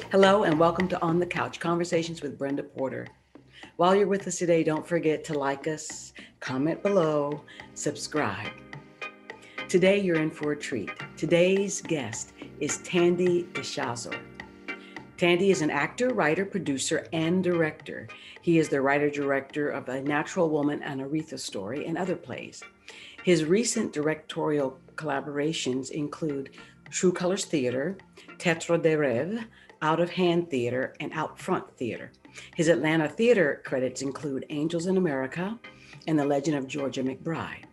Hello, and welcome to On the Couch Conversations with Brenda Porter. While you're with us today, don't forget to like us, comment below, subscribe. Today, you're in for a treat. Today's guest is Thandiwe. Tandy is an actor, writer, producer, and director. He is the writer-director of A Natural Woman and Areatha Story and other plays. His recent directorial collaborations include True Colors Theater, Teatro de Rêve, Out of Hand Theater, and Out Front Theater. His Atlanta theater credits include Angels in America and The Legend of Georgia McBride.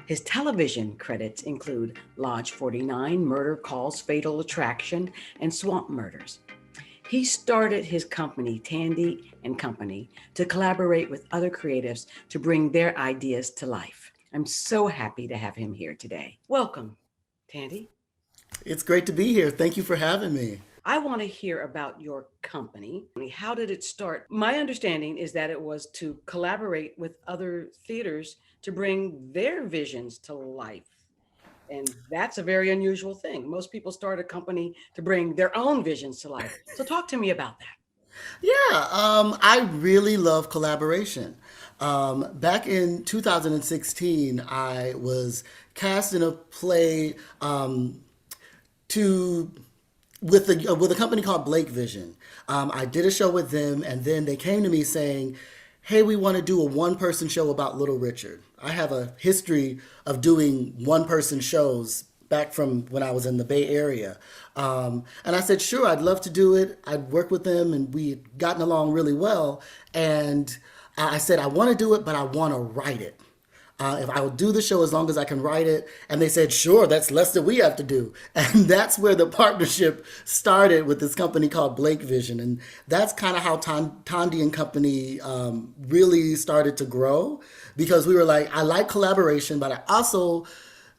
His television credits include Lodge 49, Murder Calls, Fatal Attraction, and Swamp Murders. He started his company, Thandiwe and Company, to collaborate with other creatives to bring their ideas to life. I'm so happy to have him here today. Welcome, Thandiwe. It's great to be here. Thank you for having me. I want to hear about your company. How did it start? My understanding is that it was to collaborate with other theaters to bring their visions to life. And that's a very unusual thing. Most people start a company to bring their own visions to life. So talk to me about that. I really love collaboration. Back in 2016, I was cast in a play to with a company called Blake Vision. I did a show with them, and then they came to me saying, "Hey, we want to do a one-person show about Little Richard." I have a history of doing one-person shows back from when I was in the Bay Area, and I said, "Sure, I'd love to do it." I'd worked with them, and we had gotten along really well. And I said, "I want to do it, but I want to write it. If I will do the show as long as I can write it." And they said, "Sure, that's less than we have to do." And that's where the partnership started with this company called Blake Vision. And that's kind of how Tandi and Company really started to grow, because we were like, I like collaboration, but I also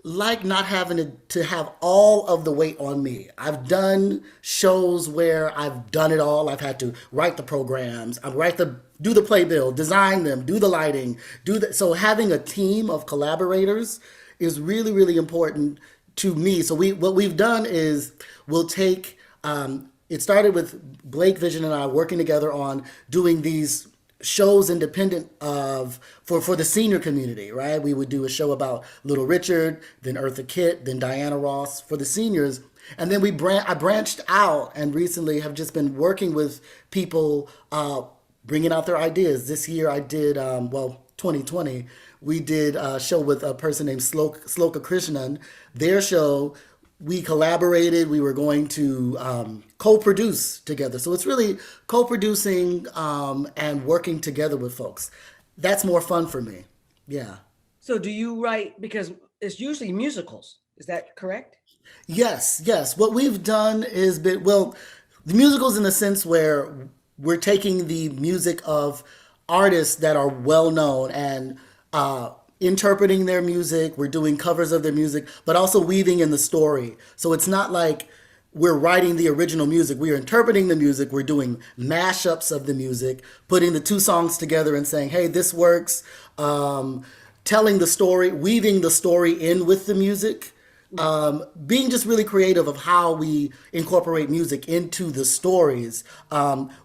like not having to have all of the weight on me. I've done shows where I've done it all. I've had to write the programs, do the playbill, design them, do the lighting, so having a team of collaborators is really, really important to me. So what we've done is we'll take it started with Blake Vision and I working together on doing these shows independent of for the senior community, right? We would do a show about Little Richard, then Eartha Kitt, then Diana Ross for the seniors. And then I branched out and recently have just been working with people bringing out their ideas. This year I did, 2020, we did a show with a person named Sloka Krishnan. Their show, we collaborated. We were going to co-produce together. So it's really co-producing and working together with folks. That's more fun for me. Yeah. So do you write, because it's usually musicals, is that correct? Yes, yes. What we've done is the musicals in the sense where we're taking the music of artists that are well known and interpreting their music. We're doing covers of their music, but also weaving in the story. So it's not like we're writing the original music. We are interpreting the music. We're doing mashups of the music, putting the two songs together and saying, "Hey, this works." Telling the story, weaving the story in with the music. Being just really creative of how we incorporate music into the stories.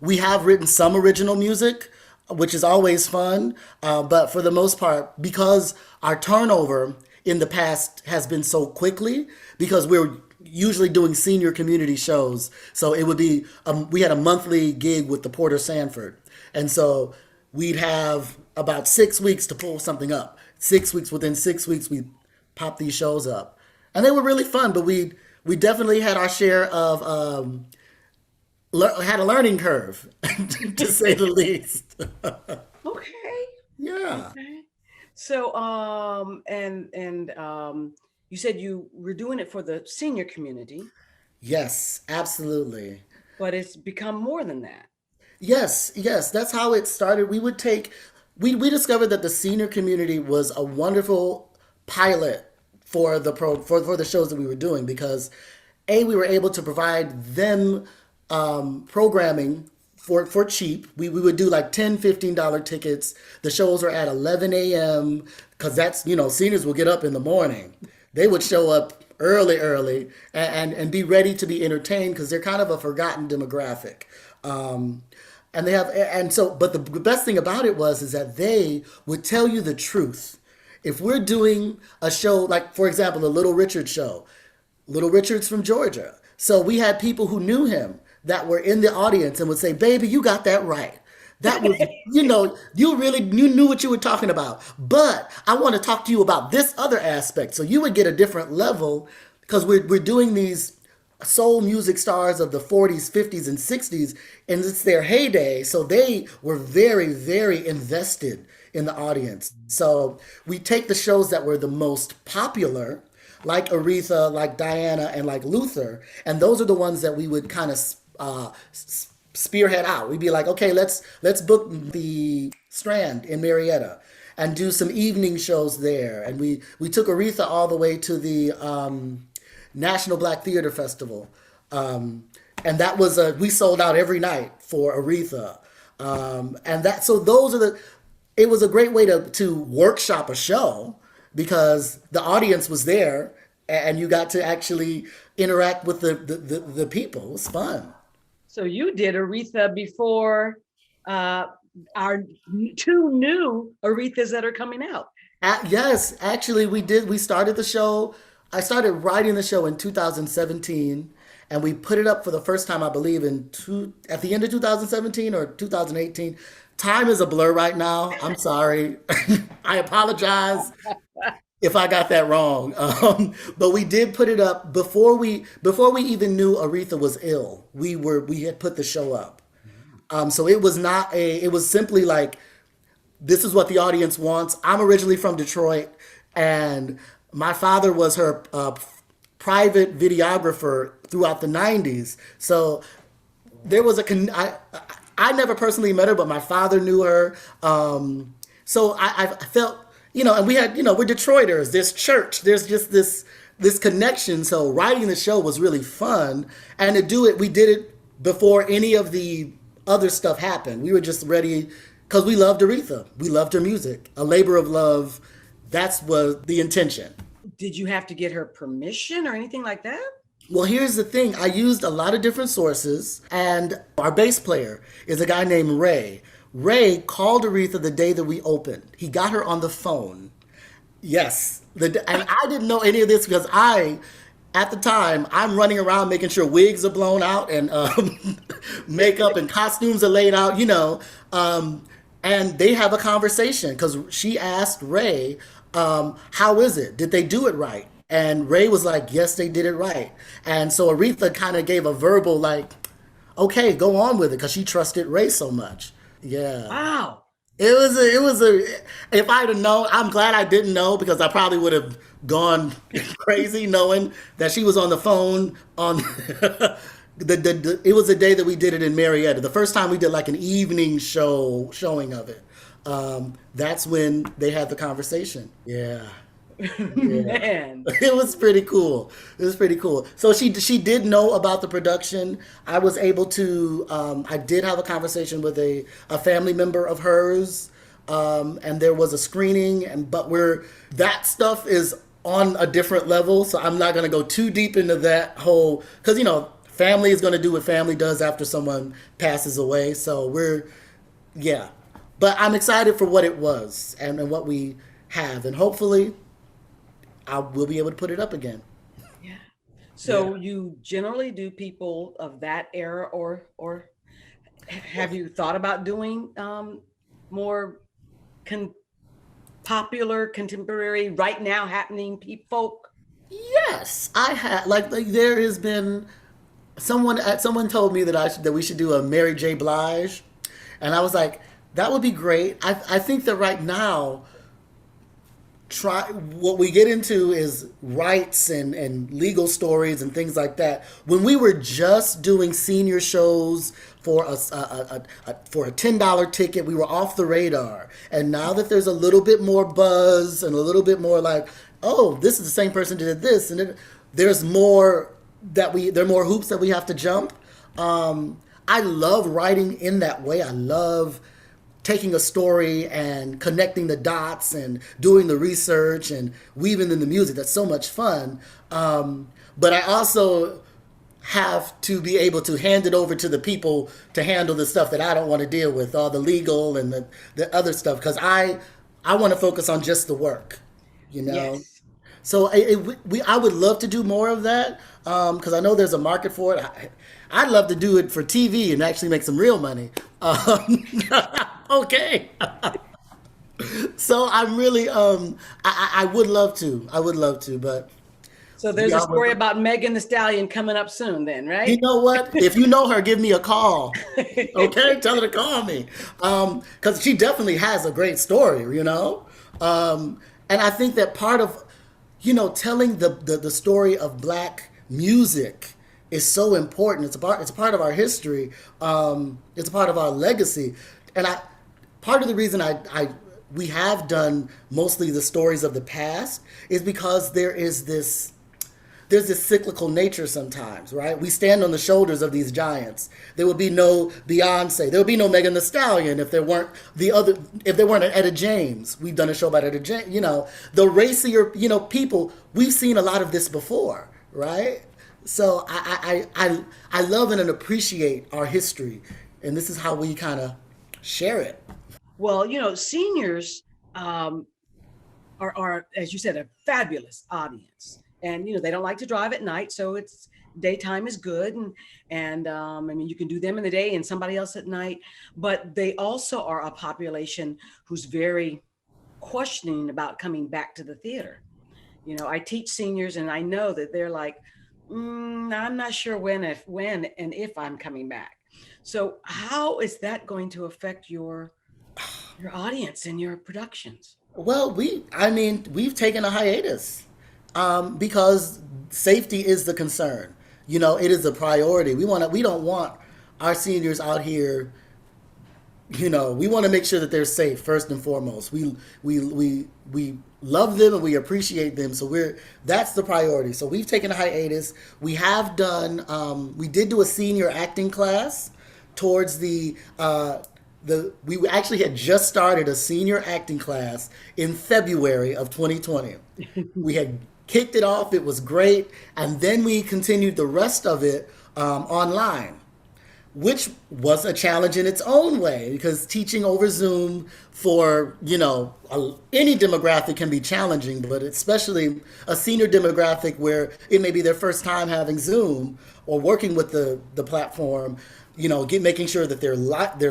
We have written some original music, which is always fun. But for the most part, because our turnover in the past has been so quickly, because we're usually doing senior community shows. So it would be, we had a monthly gig with the Porter Sanford. And so we'd have about 6 weeks to pull something up. Within 6 weeks, we pop these shows up. And they were really fun, but we definitely had our share of had a learning curve, to say the least. Okay. Yeah. Okay. So, you said you were doing it for the senior community, Yes, absolutely. but it's become more than that. Yes, yes, that's how it started. We discovered that the senior community was a wonderful pilot for for the shows that we were doing, because we were able to provide them programming for cheap. We would do like $10, $15 tickets. The shows are at 11 a.m. because that's, seniors will get up in the morning. They would show up early, and be ready to be entertained because they're kind of a forgotten demographic. Um, and they have, and so, but the best thing about it was is that they would tell you the truth. If we're doing a show like, for example, the Little Richard show, Little Richard's from Georgia. So we had people who knew him that were in the audience and would say, "Baby, you got that right. That was, you knew what you were talking about. But I want to talk to you about this other aspect." So you would get a different level because we're doing these soul music stars of the 40s, 50s, and 60s, and it's their heyday. So they were very, very invested in the audience. So we take the shows that were the most popular, like Aretha, like Diana, and like Luther, and those are the ones that we would kind of spearhead out. We'd be like, okay, let's book the Strand in Marietta and do some evening shows there. And we took Aretha all the way to the National Black Theater Festival, and that was we sold out every night for Aretha, and that so those are the. It was a great way to workshop a show because the audience was there and you got to actually interact with the people. It was fun. So you did Aretha before our two new Arethas that are coming out. Yes, actually, we did. We started the show. I started writing the show in 2017, and we put it up for the first time, I believe, at the end of 2017 or 2018. Time is a blur right now. I'm sorry. I apologize if I got that wrong. But we did put it up before we even knew Aretha was ill. We had put the show up. So it was not it was simply like this is what the audience wants. I'm originally from Detroit, and my father was her private videographer throughout the 90s. So there was I never personally met her, but my father knew her. So I felt, and we had, we're Detroiters. There's church. There's just this connection. So writing the show was really fun, and to do it, we did it before any of the other stuff happened. We were just ready because we loved Aretha. We loved her music. A labor of love. That's was the intention. Did you have to get her permission or anything like that? Well, here's the thing. I used a lot of different sources, and our bass player is a guy named Ray. Ray called Aretha the day that we opened. He got her on the phone. Yes. And I didn't know any of this because at the time, I'm running around making sure wigs are blown out and makeup and costumes are laid out, and they have a conversation because she asked Ray, how is it? Did they do it right? And Ray was like, yes, they did it right. And so Aretha kind of gave a verbal like, okay, go on with it because she trusted Ray so much. Yeah. Wow. If I'd have known, I'm glad I didn't know because I probably would have gone crazy knowing that she was on the phone on it was the day that we did it in Marietta. The first time we did like an evening showing of it. That's when they had the conversation. Yeah. Man. It was pretty cool. It was pretty cool. So she did know about the production. I was able to. I did have a conversation with a family member of hers, and there was a screening. That stuff is on a different level. So I'm not going to go too deep into that whole because family is going to do what family does after someone passes away. So yeah. But I'm excited for what it was and what we have, and hopefully we'll be able to put it up again. Yeah. So you generally do people of that era, or have you thought about doing more popular, contemporary, right now happening folk? Yes, I have. Like there has been someone told me that we should do a Mary J. Blige, and I was like, that would be great. I think that right now what we get into is rights and legal stories and things like that. When we were just doing senior shows for for a $10 ticket, we were off the radar. And now that there's a little bit more buzz and a little bit more like, oh, this is the same person who did this, and there's more there are more hoops that we have to jump. I love writing in that way. I love taking a story and connecting the dots and doing the research and weaving in the music. That's so much fun. But I also have to be able to hand it over to the people to handle the stuff that I don't want to deal with, all the legal and the other stuff, because I want to focus on just the work, you know. Yes. So I would love to do more of that because I know there's a market for it. I'd love to do it for TV and actually make some real money. Okay. So I'm really I would love to. I would love to, but So we there's a are story about Megan the Stallion coming up soon, then, you right? know what? If you know her, give me a call. Okay, tell her to call me. Because she definitely has a great story, you know. And I think that part of, telling the story of Black music is so important. It's a part of our history. It's a part of our legacy. And part of the reason we have done mostly the stories of the past is because there's this cyclical nature sometimes, right? We stand on the shoulders of these giants. There would be no Beyonce. There would be no Megan Thee Stallion if there weren't an Etta James. We've done a show about Etta James. The racier, people. We've seen a lot of this before, right? So I love and appreciate our history, and this is how we kind of share it. Well, seniors um, are, as you said, a fabulous audience, and they don't like to drive at night, so it's daytime is good, and I mean, you can do them in the day and somebody else at night, but they also are a population who's very questioning about coming back to the theater. I teach seniors, and I know that they're like, I'm not sure when and if I'm coming back. So how is that going to affect your audience and your productions? Well, I mean, we've taken a hiatus because safety is the concern. It is a priority. We don't want our seniors out here. We want to make sure that they're safe first and foremost. We love them and we appreciate them. So that's the priority. So we've taken a hiatus. We did do a senior acting class towards we actually had just started a senior acting class in February of 2020. We had kicked it off. It was great. And then we continued the rest of it online, which was a challenge in its own way because teaching over Zoom for, any demographic can be challenging, but especially a senior demographic where it may be their first time having Zoom or working with the platform, making sure that they're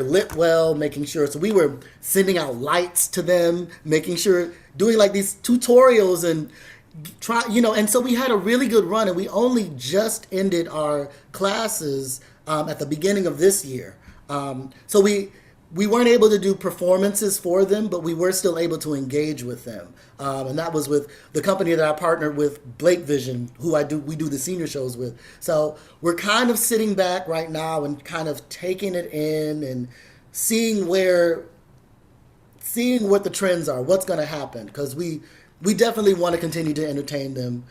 lit well, making sure. So we were sending out lights to them, making sure, doing like these tutorials and and so we had a really good run, and we only just ended our classes at the beginning of this year. So we weren't able to do performances for them, but we were still able to engage with them. And that was with the company that I partnered with, Blake Vision, who we do the senior shows with. So we're kind of sitting back right now and kind of taking it in and seeing what the trends are, what's going to happen, because we definitely want to continue to entertain them.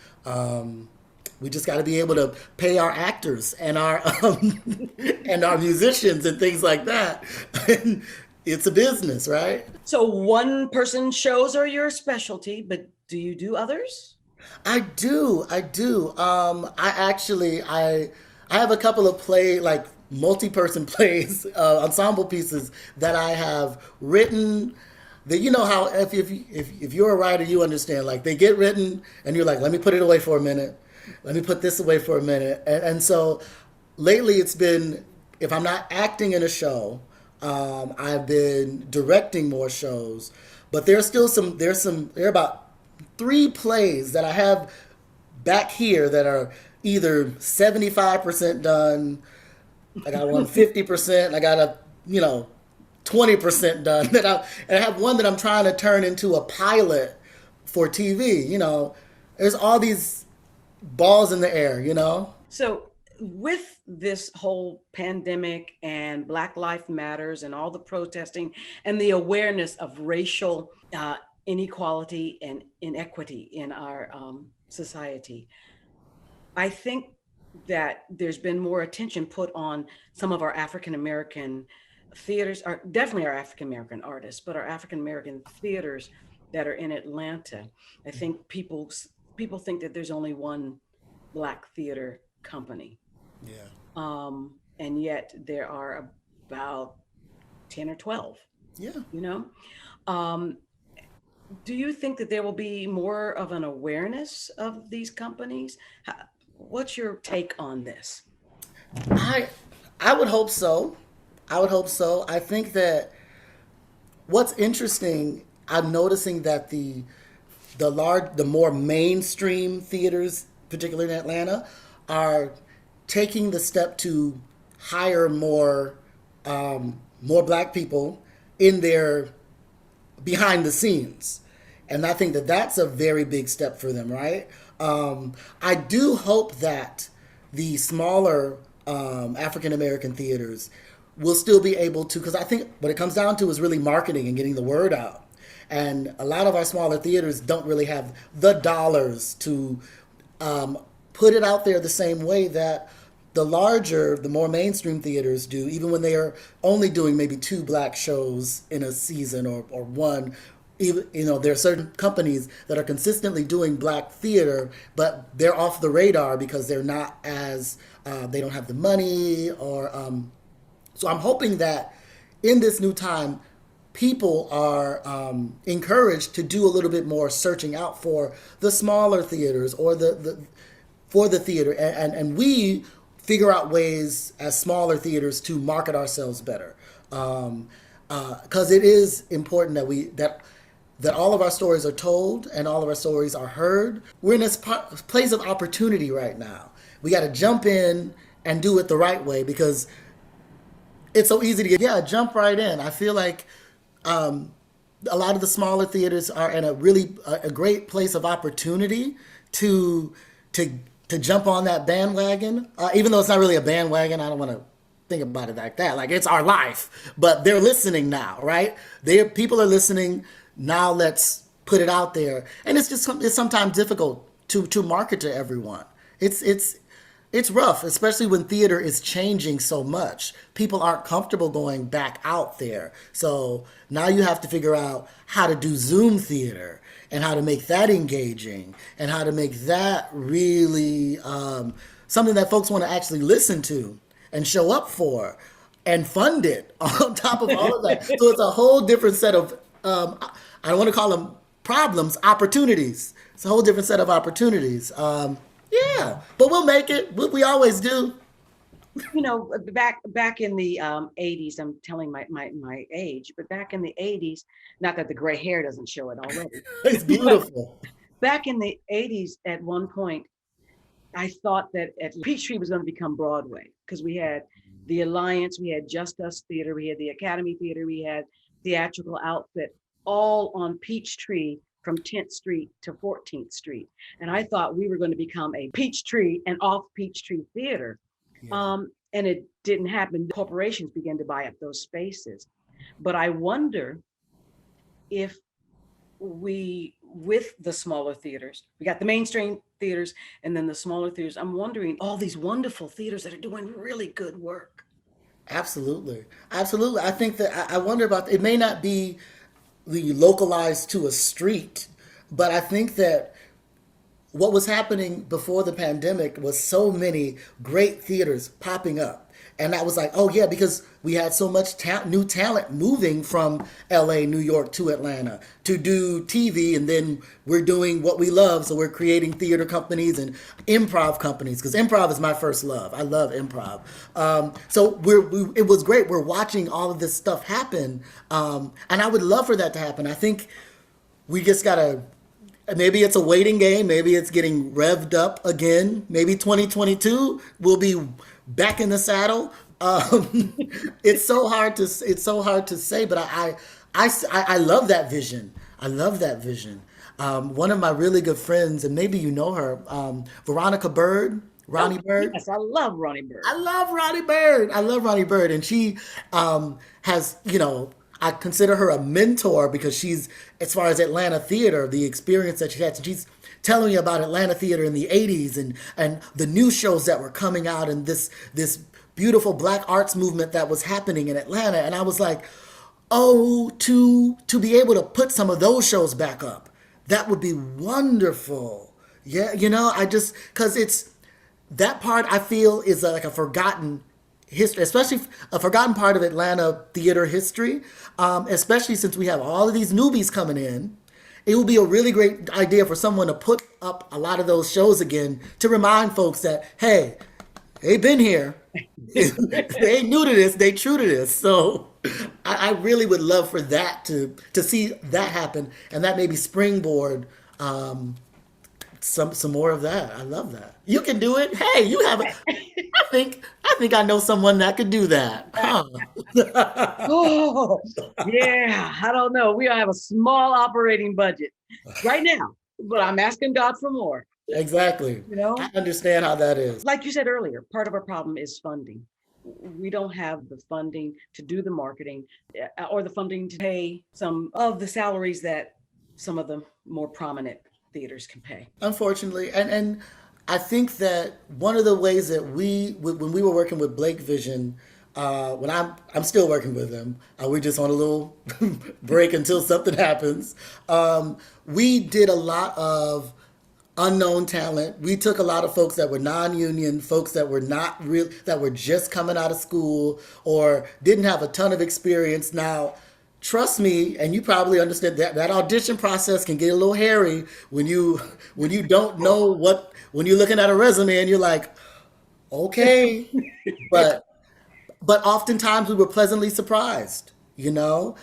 We just got to be able to pay our actors and our and our musicians and things like that. And it's a business, right? So one person shows are your specialty, but do you do others? I do. I have a couple of multi-person plays, ensemble pieces that I have written. That how if you're a writer, you understand. Like they get written, and you're like, let me put it away for a minute. Let me put this away for a minute. And so lately, it's been if I'm not acting in a show, I've been directing more shows. But there are about 3 plays that I have back here that are either 75% done. I got one 50%. I got 20% done. And I have one that I'm trying to turn into a pilot for TV. There's all these balls in the air. So with this whole pandemic and Black Lives Matters and all the protesting and the awareness of racial inequality and inequity in our society, I think that there's been more attention put on some of our African American theaters are definitely our African American artists, but our African American theaters that are in Atlanta. I think people think that there's only one black theater company, Yeah. and yet there are about 10 or 12. Yeah. You know, um, do you think that there will be more of an awareness of these companies? What's your take on this? I I would hope so. I would hope so. I think that what's interesting, I'm noticing that the more mainstream theaters, particularly in Atlanta, are taking the step to hire more black people in their behind the scenes. And I think that that's a very big step for them, right? I do hope that the smaller African American theaters will still be able to, because I think what it comes down to is really marketing and getting the word out. And a lot of our smaller theaters don't really have the dollars to put it out there the same way that the more mainstream theaters do, even when they are only doing maybe two black shows in a season or one. Even, there are certain companies that are consistently doing black theater, but they're off the radar because they're not as they don't have the money or so I'm hoping that in this new time, people are encouraged to do a little bit more searching out for the smaller theaters or for the theater, and we figure out ways as smaller theaters to market ourselves better, because it is important that all of our stories are told and all of our stories are heard. We're in this place of opportunity right now. We got to jump in and do it the right way because it's so easy to jump right in. I feel like a lot of the smaller theaters are in a great place of opportunity to jump on that bandwagon. Even though it's not really a bandwagon, I don't want to think about it like that. Like it's our life, but they're listening now, right? People are listening now. Let's put it out there, and it's sometimes difficult to market to everyone. It's rough, especially when theater is changing so much. People aren't comfortable going back out there. So now you have to figure out how to do Zoom theater and how to make that engaging and how to make that really something that folks want to actually listen to and show up for and fund it on top of all of that. So it's a whole different set of, I don't want to call them problems, opportunities. It's a whole different set of opportunities. Yeah, but we'll make it. We always do. Back in the 80s, I'm telling my age, but back in the 80s, not that the gray hair doesn't show it already. It's beautiful. Back in the 80s, at one point, I thought that at Peachtree was going to become Broadway because we had the Alliance, we had Just Us Theater, we had the Academy Theater, we had Theatrical Outfit, all on Peachtree from 10th Street to 14th Street. And I thought we were going to become a Peachtree and off Peachtree theater. Yeah. And it didn't happen. Corporations began to buy up those spaces. But I wonder if with the smaller theaters, we got the mainstream theaters and then the smaller theaters. I'm wondering all these wonderful theaters that are doing really good work. Absolutely. Absolutely. I think that I wonder about it may not be the localized to a street, but I think that what was happening before the pandemic was so many great theaters popping up. And that was like, oh yeah, because we had so much new talent moving from LA, New York to Atlanta to do TV. And then we're doing what we love. So we're creating theater companies and improv companies because improv is my first love. I love improv. So it was great. We're watching all of this stuff happen. And I would love for that to happen. I think we just got to, maybe it's a waiting game. Maybe it's getting revved up again. Maybe 2022 will be back in the saddle. It's so hard to say, but I love that vision. I love that vision. One of my really good friends, and maybe you know her, Veronica Bird, Ronnie Bird. Yes, I love Ronnie Bird. I love Ronnie Bird. I love Ronnie Bird, and she has, I consider her a mentor because she's, as far as Atlanta theater, the experience that she had. She's telling me about Atlanta theater in the 80s and the new shows that were coming out and this beautiful black arts movement that was happening in Atlanta. And I was like, oh, to be able to put some of those shows back up, that would be wonderful. Yeah, I just because it's that part I feel is like a forgotten history, especially a forgotten part of Atlanta theater history, especially since we have all of these newbies coming in. It would be a really great idea for someone to put up a lot of those shows again to remind folks that, hey, they've been here. They ain't new to this, they true to this. So I really would love for that to see that happen and that maybe springboard some more of that. I love that. You can do it. Hey, you have I think I know someone that could do that. Huh. Oh, yeah. I don't know. We have a small operating budget right now, but I'm asking God for more. Exactly. You know, I understand how that is. like you said earlier, part of our problem is funding. We don't have the funding to do the marketing or the funding to pay some of the salaries that some of the more prominent theaters can pay. Unfortunately, and I think that one of the ways that when we were working with Blake Vision, when I'm still working with them, we're just on a little break until something happens. We did a lot of unknown talent. We took a lot of folks that were non-union, folks that were not real, that were just coming out of school or didn't have a ton of experience. Now, trust me, and you probably understand that audition process can get a little hairy when you don't know when you're looking at a resume and you're like, okay, but oftentimes we were pleasantly surprised, you know?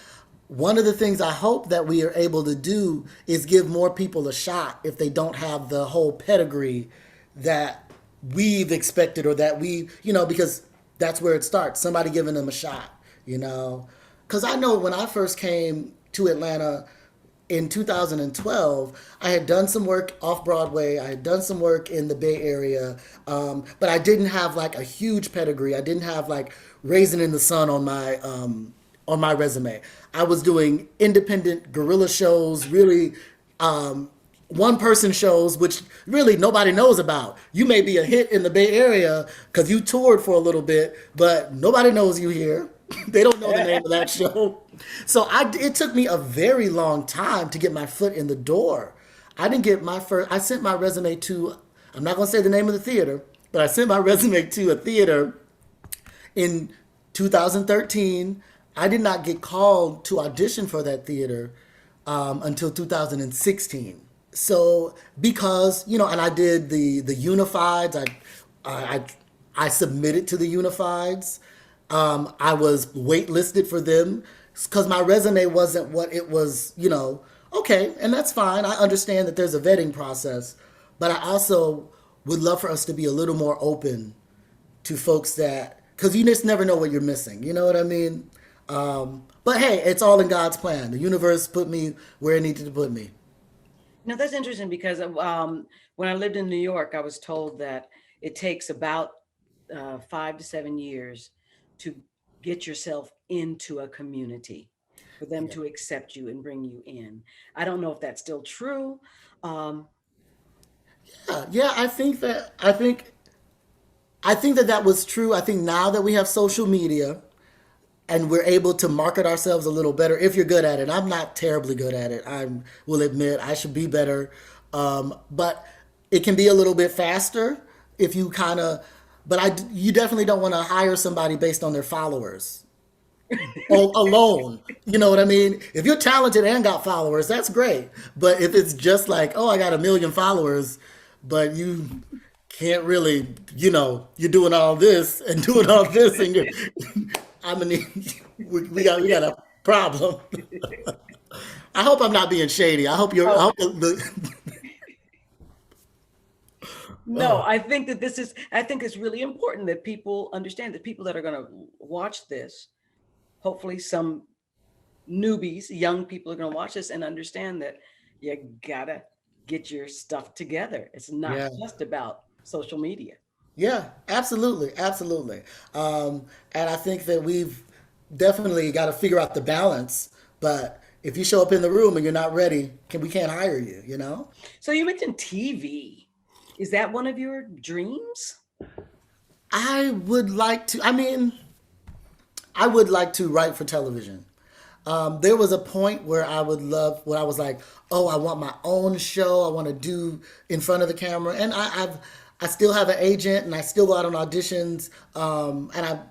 One of the things I hope that we are able to do is give more people a shot if they don't have the whole pedigree that we've expected or that because that's where it starts. Somebody giving them a shot, you know? Because I know when I first came to Atlanta in 2012, I had done some work off Broadway. I had done some work in the Bay Area, but I didn't have like a huge pedigree. I didn't have like Raisin in the Sun on my resume. I was doing independent guerrilla shows, really one person shows, which really nobody knows about. You may be a hit in the Bay Area because you toured for a little bit, but nobody knows you here. They don't know the name of that show. So it took me a very long time to get my foot in the door. I didn't get my first, I sent my resume to, I'm not going to say the name of the theater, but I sent my resume to a theater in 2013. I did not get called to audition for that theater until 2016. So because and I did the Unifieds, I submitted to the Unifieds. I was waitlisted for them because my resume wasn't what it was. Okay, and that's fine. I understand that there's a vetting process, but I also would love for us to be a little more open to folks that because you just never know what you're missing. You know what I mean? But hey, it's all in God's plan. The universe put me where it needed to put me. Now that's interesting because when I lived in New York, I was told that it takes about 5 to 7 years to get yourself into a community for them to accept you and bring you in. I don't know if that's still true. Um, Yeah, I think that was true. I think now that we have social media and we're able to market ourselves a little better, if you're good at it. I'm not terribly good at it. I will admit I should be better, but it can be a little bit faster if you kind of. But you definitely don't want to hire somebody based on their followers alone. You know what I mean? If you're talented and got followers, that's great. But if it's just like, oh, I got 1 million followers, but you can't really, you're doing all this and doing all this, and you're, I mean, we got a problem. I hope I'm not being shady. I oh, hope no, I think it's really important that people understand that people that are going to watch this, hopefully some newbies, young people are going to watch this and understand that you gotta get your stuff together. It's not yeah. just about social media. Yeah, absolutely, absolutely. And I think that we've definitely got to figure out the balance. But if you show up in the room and you're not ready, we can't hire you, you know? So you mentioned TV. Is that one of your dreams? I would like to. I mean, I would like to write for television. There was a point where I would love, where I was like, oh, I want my own show. I want to do in front of the camera, and I still have an agent, and I still go out on auditions, and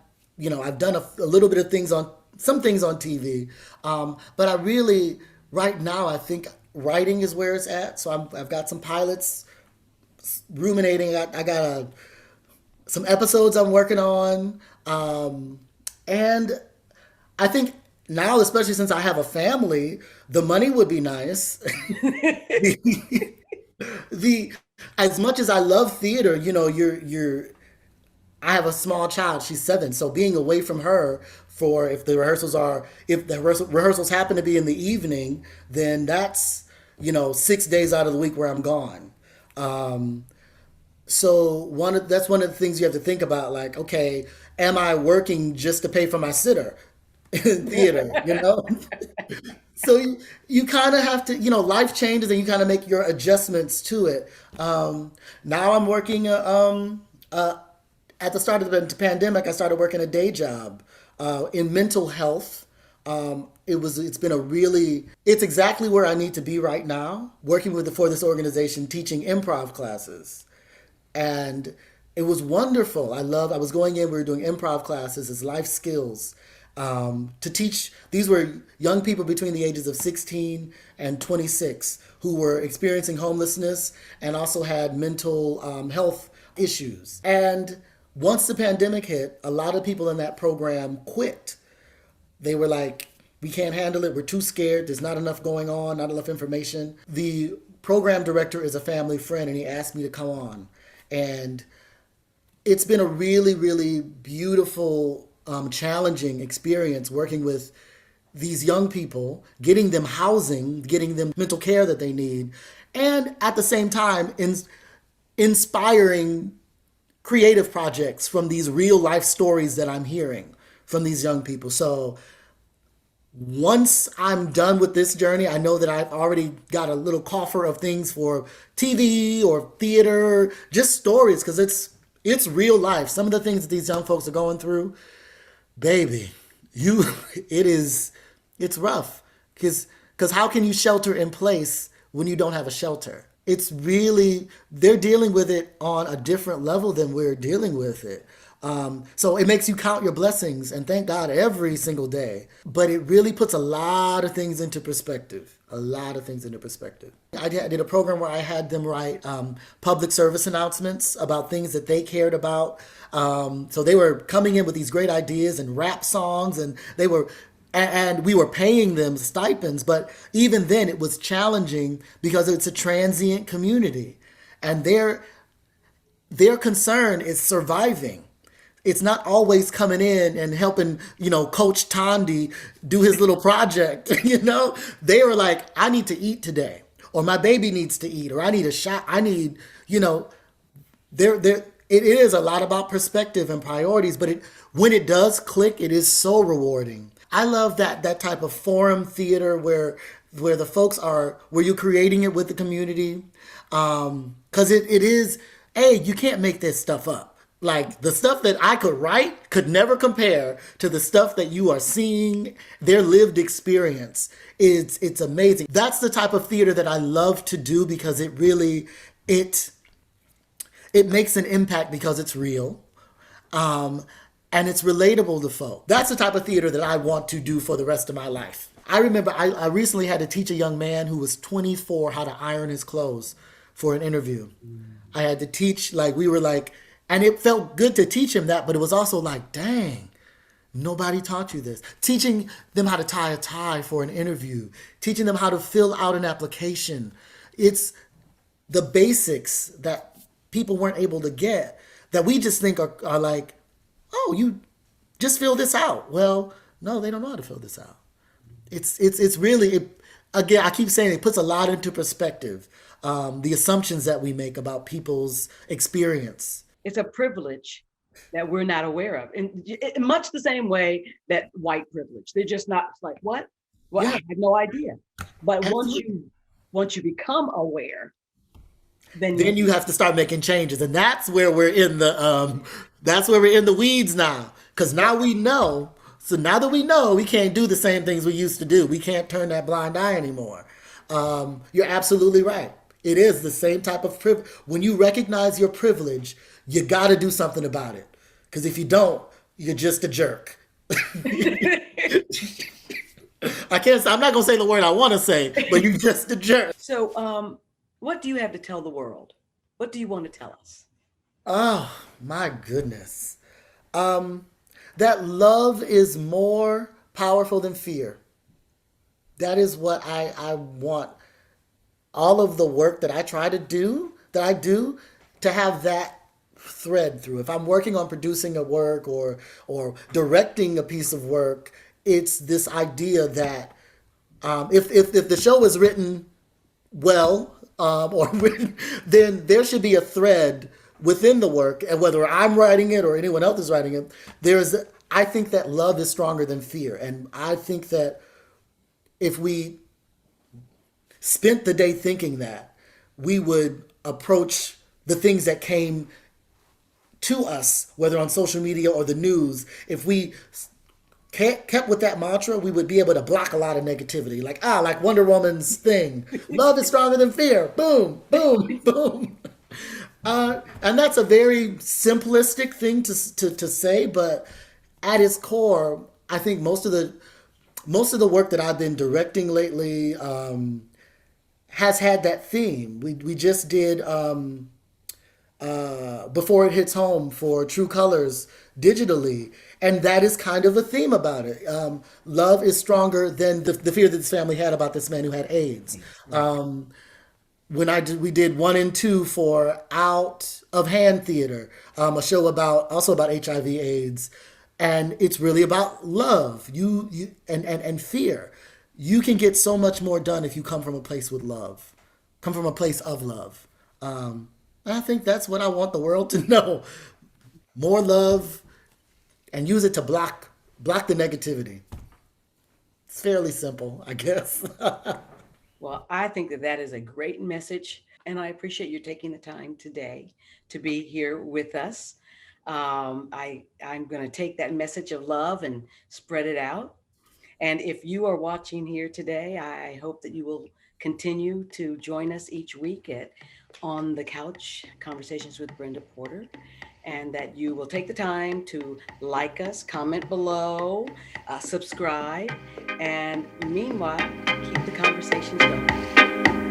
I've done a little bit of things on some things on TV, but I really, right now, I think writing is where it's at. So I've got some pilots ruminating. I got some episodes I'm working on, and I think now, especially since I have a family, the money would be nice. the As much as I love theater, you're I have a small child. She's 7, so being away from her for if the rehearsals happen to be in the evening, then that's 6 days out of the week where I'm gone. Um, so that's one of the things you have to think about. Like, okay, am I working just to pay for my sitter in theater? So you kind of have to, life changes and you kind of make your adjustments to it. Now I'm working at the start of the pandemic. I started working a day job in mental health. It's exactly where I need to be right now, working for this organization, teaching improv classes. And it was wonderful. I was going in, we were doing improv classes as life skills to teach. These were young people between the ages of 16 and 26 who were experiencing homelessness and also had mental health issues. And once the pandemic hit, a lot of people in that program quit. They were like, we can't handle it. We're too scared. There's not enough going on, not enough information. The program director is a family friend, and he asked me to come on. And it's been a really, really beautiful, challenging experience working with these young people, getting them housing, getting them mental care that they need, and at the same time, inspiring creative projects from these real life stories that I'm hearing from these young people. So once I'm done with this journey, I know that I've already got a little coffer of things for TV or theater, just stories, because it's real life. Some of the things that these young folks are going through, baby, you it's rough. Because how can you shelter in place when you don't have a shelter? It's really, they're dealing with it on a different level than we're dealing with it. So it makes you count your blessings and thank God every single day. But it really puts a lot of things into perspective. A lot of things into perspective. I did a program where I had them write public service announcements about things that they cared about. So they were coming in with these great ideas and rap songs, and we were paying them stipends, but even then it was challenging because it's a transient community, and their concern is surviving. It's not always coming in and helping, Coach Tondi do his little project. They were like, I need to eat today, or my baby needs to eat, or I need a shot. I need, there. It is a lot about perspective and priorities, but when it does click, it is so rewarding. I love that type of forum theater where the folks are, where you're creating it with the community, because it is, hey, you can't make this stuff up. Like, the stuff that I could write could never compare to the stuff that you are seeing. Their lived experience, it's amazing. That's the type of theater that I love to do, because it makes an impact because it's real. And it's relatable to folk. That's the type of theater that I want to do for the rest of my life. I remember I recently had to teach a young man who was 24 how to iron his clothes for an interview. I had to teach, and it felt good to teach him that, but it was also like, dang, nobody taught you this. Teaching them how to tie a tie for an interview, teaching them how to fill out an application. It's the basics that people weren't able to get, that we just think are like, oh, you just fill this out. Well, no, they don't know how to fill this out. It's really, again, I keep saying it puts a lot into perspective, the assumptions that we make about people's experience. It's a privilege that we're not aware of. And much the same way that white privilege, they're just not, it's like, what? Well, yeah. I had no idea. But once you become aware, then you have to start making changes. And that's where we're in That's where we're in the weeds now. Because now we know. So now that we know, we can't do the same things we used to do. We can't turn that blind eye anymore. You're absolutely right. It is the same type of privilege. When you recognize your privilege, you got to do something about it. Because if you don't, you're just a jerk. I can't. I'm not gonna say the word I want to say, but you're just a jerk. So, what do you have to tell the world? What do you want to tell us? Oh my goodness. Um, that love is more powerful than fear. That is what I want all of the work that I try to do, that I do, to have that thread through. If I'm working on producing a work or directing a piece of work, it's this idea that if the show is written well or written, then there should be a thread within the work, and whether I'm writing it or anyone else is writing it, there's. I think that love is stronger than fear, and I think that if we spent the day thinking that, we would approach the things that came to us, whether on social media or the news. If we kept with that mantra, we would be able to block a lot of negativity. Like Wonder Woman's thing, love is stronger than fear. Boom, boom, boom. And that's a very simplistic thing to say, but at its core, I think most of the work that I've been directing lately has had that theme. We just did Before It Hits Home for True Colors digitally, and that is kind of a theme about it. Love is stronger than the fear that this family had about this man who had AIDS. Right. We did 1 and 2 for Out of Hand Theater, a show about HIV/AIDS, and it's really about love. And fear. You can get so much more done if you come from a place with love, come from a place of love. I think that's what I want the world to know: more love, and use it to block the negativity. It's fairly simple, I guess. Well, I think that that is a great message, and I appreciate you taking the time today to be here with us. I'm going to take that message of love and spread it out. And if you are watching here today, I hope that you will continue to join us each week at On the Couch Conversations with Brenda Porter, and that you will take the time to like us, comment below, subscribe, and meanwhile, keep the conversations going.